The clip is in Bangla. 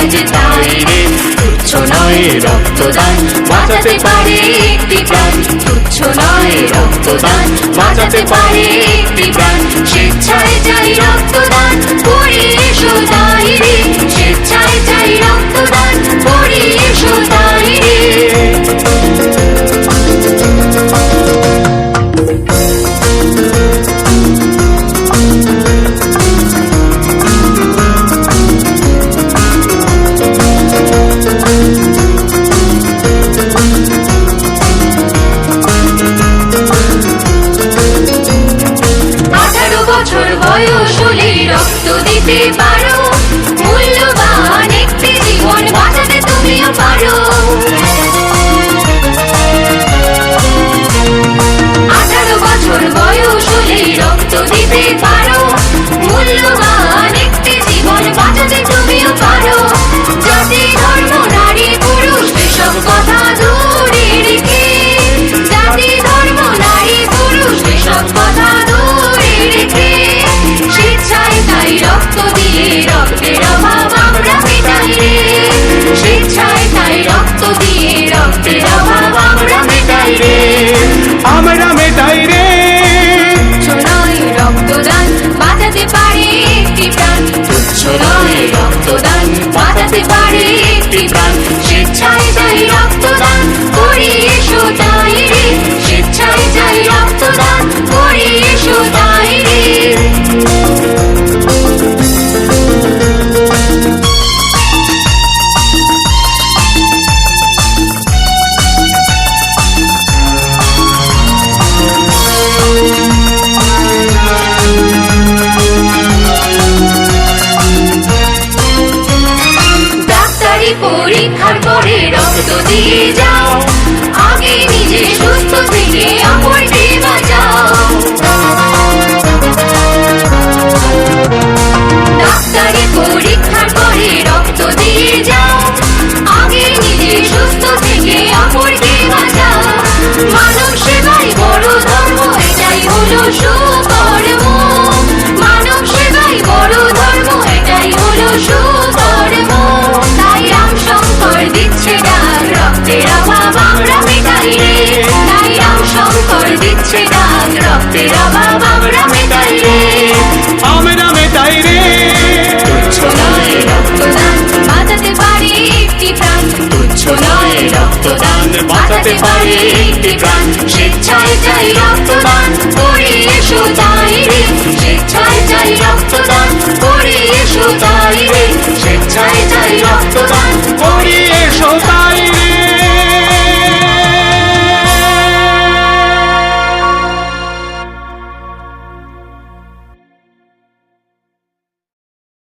আজ তাই রে, তুচ্ছ নয় রক্তদান, বাঁচাতে পারে একটি প্রাণ। তুচ্ছ নয় রক্তদান, বাঁচাতে পারে একটি প্রাণ। স্বেচ্ছায় চাই রক্তদান, করি এসো তাই রে, স্বেচ্ছায় চাই রক্তদান, করি এসো তাই রে। বয়স হলে রক্ত দিতে পারো, মূল্যবান একটি জীবন বাঁচাতে তুমিও পারো। 18 বছর বয়স হলে রক্ত দিতে পারো, মূল্যবান একটি জীবন বাঁচাতে তুমিও পারো। জাতি ধর্ম নারী পুরুষ এসব কথা দূরে রেখে, জাতি ধর্ম নারী পুরুষ এসব কথা দূরে রেখে, স্বেচ্ছায় তাই রক্ত দিয়ে রক্তের অভাব আমরা মেটাই রে, স্বেচ্ছায় তাই রক্ত দিয়ে রক্তের অভাব আমরা মেটাই রে, আমরা মেটাই রে। তুচ্ছ নয় রক্তদান, বাঁচাতে পারে একটি প্রাণ। তুচ্ছ নয় রক্তদান, বাঁচাতে পারে একটি প্রাণ। স্বেচ্ছায় চাই রক্তদান, করি এসো তাই রে, স্বেচ্ছায় চাই রক্তদান, করি এসো তাই রে। ডাক্তারি পরীক্ষার পরে রক্ত দিয়ে যাও, আগে নিজে সুস্থ থেকে অপরকে বাঁচাও। ডাক্তারি পরীক্ষার পরে রক্ত দিয়ে যাও, আগে নিজে সুস্থ থেকে অপরকে বাঁচাও। মানব সেবাই বড় ধর্ম, এটাই হলো সুকর্ম। মানব সেবাই বড় ধর্ম, এটাই হলো সুকর্ম। তাই রাম শঙ্কর দিচ্ছে ডাক, রক্তের অভাব আমরা মেটাই রে, তাই রাম শঙ্কর দিচ্ছে ডাক, রক্তের অভাব আমরা মেটাই রে, আমরা মেটাই রে। তুচ্ছ নয় রক্তদান, বাঁচাতে পারে একটি প্রাণ। তুচ্ছ নয় রক্তদান, বাঁচাতে পারে একটি প্রাণ। স্বেচ্ছায় চাই রক্তদান, করি এসো তাই রে, স্বেচ্ছায় চাই রক্তদান, করি এসো তাই রে, স্বেচ্ছায় চাই রক্তদান।